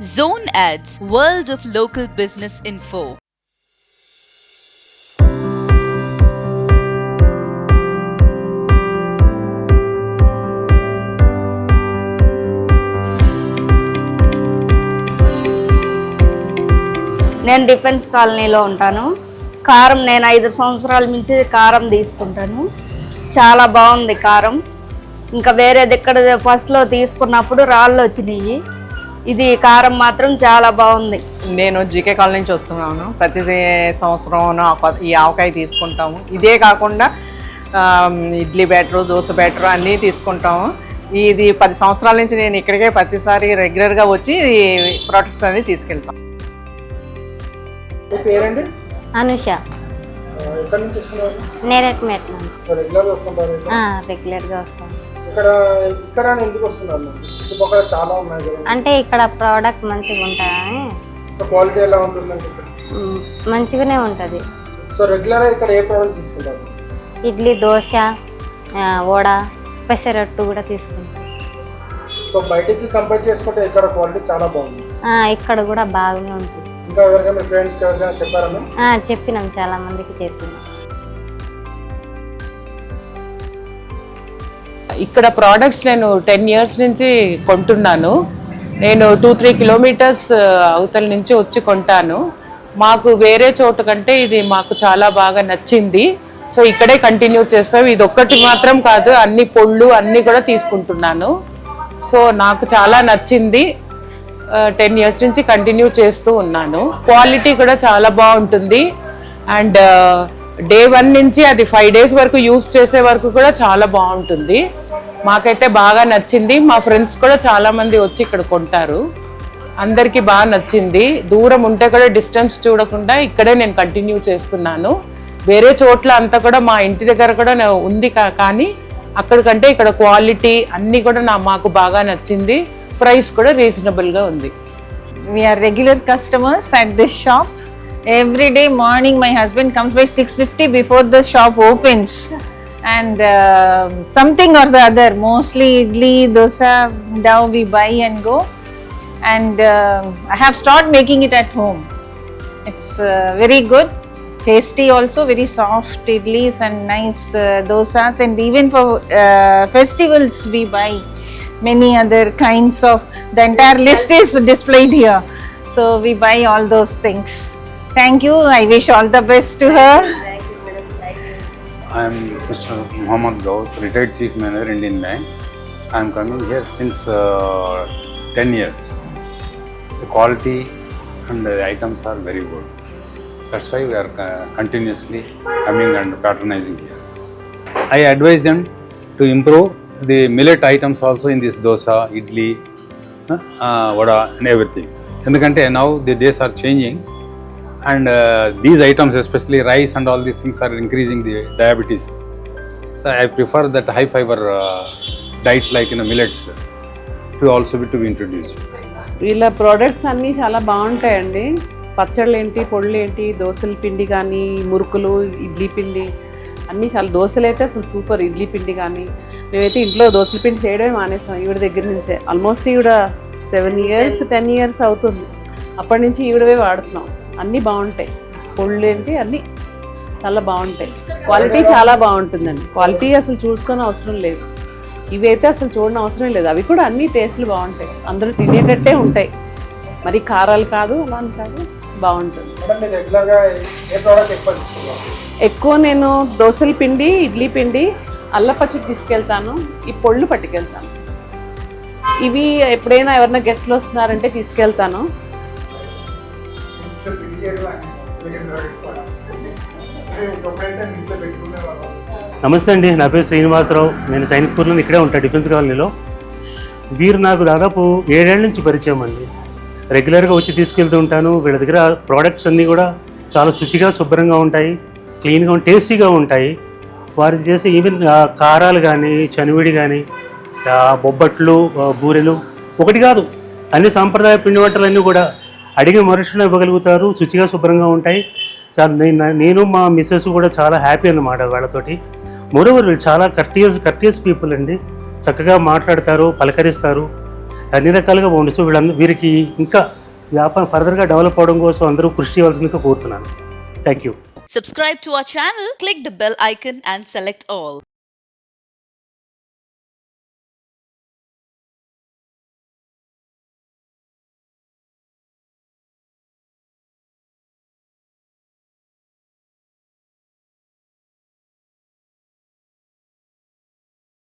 zoneadds, world of local business info. నేను defence కాలనీలో ఉంటాను. కారం నేను 5 సంవత్సరాల నుంచి కారం తీసుకుంటాను. చాలా బాగుంది కారం. ఇంకా వేరేది ఇక్కడ ఫస్ట్లో తీసుకున్నప్పుడు రాళ్ళు వచ్చినాయి. ఇది కారం మాత్రం చాలా బాగుంది. నేను జీకే కాలనీ నుంచి వస్తున్నాను. ప్రతి సంవత్సరం ఈ ఆవకాయ తీసుకుంటాము. ఇదే కాకుండా ఇడ్లీ బ్యాటరు, దోశ బ్యాటరు అన్నీ తీసుకుంటాము. ఇది 10 సంవత్సరాల నుంచి నేను ఇక్కడికే ప్రతిసారి రెగ్యులర్గా వచ్చి ప్రొడక్ట్స్ అనేది తీసుకెళ్తాం. పేరండి? అనుష. ఎక్కడి నుంచి వస్తున్నారు? నేరెడ్మెట్ నుంచి. రెగ్యులర్గా వస్తుంటారు? రెగ్యులర్గా వస్తాం. ఇక్కడ ఎందుకు వస్తున్నారు? చుట్టుపక్కల చాలా ఉన్నాయి కదా. అంటే ఇక్కడ ప్రోడక్ట్ మంచిగా ఉంటాయని. సో క్వాలిటీ ఎలా ఉంటుందండి? మంచిగానే ఉంటుంది. సో రెగ్యులర్గా ఇక్కడ ఏ ప్రోడక్ట్స్ తీసుకుంటారు? ఇడ్లీ, దోశ, వడ, పెసరట్టు కూడా తీసుకుంటాం. సో బయటికి కంపేర్ చేసుకుంటే ఇక్కడ క్వాలిటీ చాలా బాగుంది. ఇక్కడ కూడా బాగానే ఉంటుంది. ఇంకా ఎవరికైనా మీ ఫ్రెండ్స్కి ఎవరికైనా చెప్పారన్నా? చెప్పినాం, చాలా మందికి చెప్పినాం. ఇక్కడ ప్రోడక్ట్స్ నేను 10 years నుంచి కొంటున్నాను. నేను 2-3 kilometers అవతల నుంచి వచ్చి కొంటాను. మాకు వేరే చోటు కంటే ఇది మాకు చాలా బాగా నచ్చింది. సో ఇక్కడే కంటిన్యూ చేస్తాం. ఇది ఒక్కటి మాత్రం కాదు, అన్ని పొళ్ళు అన్నీ కూడా తీసుకుంటున్నాను. సో నాకు చాలా నచ్చింది. 10 years నుంచి కంటిన్యూ చేస్తూ ఉన్నాను. క్వాలిటీ కూడా చాలా బాగుంటుంది. అండ్ Day 1 నుంచి అది 5 days వరకు యూస్ చేసే వరకు కూడా చాలా బాగుంటుంది. మాకైతే బాగా నచ్చింది. మా ఫ్రెండ్స్ కూడా చాలా మంది వచ్చి ఇక్కడ కొంటారు. అందరికీ బాగా నచ్చింది. దూరం ఉంటే కూడా డిస్టెన్స్ చూడకుండా ఇక్కడే నేను కంటిన్యూ చేస్తున్నాను. వేరే చోట్ల అంతా కూడా మా ఇంటి దగ్గర కూడా ఉంది, కానీ అక్కడికంటే ఇక్కడ క్వాలిటీ అన్నీ కూడా మాకు బాగా నచ్చింది. ప్రైస్ కూడా రీజనబుల్గా ఉంది. We are regular customers at this shop. Every day morning my husband comes by 6:50 before the shop opens, and something or the other, mostly idli, dosa, dough we buy and go, and I have started making it at home. It's very good, tasty also, very soft idlis and nice dosas, and even for festivals we buy many other kinds of, the entire list is displayed here, so we buy all those things. Thank you. I wish all the best to her. I am Mr. Muhammad Gauss, retired Chief Manager, Indian Bank. I am coming here since 10 years. The quality and the items are very good. That's why we are continuously coming and patronizing here. I advise them to improve the millet items also in this dosa, idli, vada and everything. ఎందుకంటే now the days are changing, and these items, especially rice and all these things, are increasing the diabetes. So I prefer that high fiber diet like millets to also be introduced. వీళ్ళ products అన్నీ చాలా బాగుంటాయండి. పచ్చళ్ళు ఏంటి, పొళ్ళు ఏంటి, దోశల పిండి కానీ, మురుకులు, ఇడ్లీ పిండి అన్నీ చాలా. దోశలు అయితే అసలు సూపర్. ఇడ్లీ పిండి కానీ మేమైతే ఇంట్లో దోశల పిండి చేయడమే మానేస్తాం ఈవిడ దగ్గర నుంచే. ఆల్మోస్ట్ ఈవిడ 7 years 10 years అవుతుంది. అప్పటి నుంచి ఈవిడవే వాడుతున్నాం. అన్నీ బాగుంటాయి. పొళ్ళు ఏంటి అన్నీ చాలా బాగుంటాయి. క్వాలిటీ చాలా బాగుంటుందండి. క్వాలిటీ అసలు చూసుకొని అవసరం లేదు. ఇవైతే అసలు చూడని అవసరం లేదు. అవి కూడా అన్ని టేస్ట్లు బాగుంటాయి. అందరూ తినేటట్టే ఉంటాయి. మరి కారాలు కాదు, అలా కాదు, బాగుంటుంది. ఎక్కువ నేను దోశల పిండి, ఇడ్లీ పిండి, అల్ల పచ్చడి తీసుకెళ్తాను. ఈ పొళ్ళు పట్టుకెళ్తాను. ఇవి ఎప్పుడైనా ఎవరైనా గెస్ట్లు వస్తున్నారంటే తీసుకెళ్తాను. నమస్తే అండి, నా పేరు శ్రీనివాసరావు. నేను సైనిక్పూర్లో ఇక్కడే ఉంటాను, డిఫెన్స్ కాలనీలో. వీరు నాకు దాదాపు 7 ఏళ్ళ నుంచి పరిచయం అండి. రెగ్యులర్గా వచ్చి తీసుకెళ్తూ ఉంటాను. వీళ్ళ దగ్గర ప్రోడక్ట్స్ అన్నీ కూడా చాలా శుచిగా, శుభ్రంగా ఉంటాయి, క్లీన్గా, టేస్టీగా ఉంటాయి. వారు చేసే ఈవెన్ కారాలు కానీ, చనివిడి కానీ, బొబ్బట్లు, బూరెలు ఒకటి కాదు, అన్ని సాంప్రదాయ పిండి వంటలన్నీ కూడా అడిగిన మనుషులు ఇవ్వగలుగుతారు. శుచిగా, శుభ్రంగా ఉంటాయి. నేను మా మిస్సెస్ కూడా చాలా హ్యాపీ అన్నమాట వాళ్ళతోటి. మోరోవర్ వీళ్ళు చాలా కర్టియస్ పీపుల్ అండి. చక్కగా మాట్లాడతారు, పలకరిస్తారు. అన్ని రకాలుగా బాగుంది. సో వీరికి ఇంకా వ్యాపారం ఫర్దర్గా డెవలప్ అవడం కోసం అందరూ కృషి చేయవలసిందిగా కోరుతున్నాను. Thank you. Subscribe to our channel, click the bell icon and select all.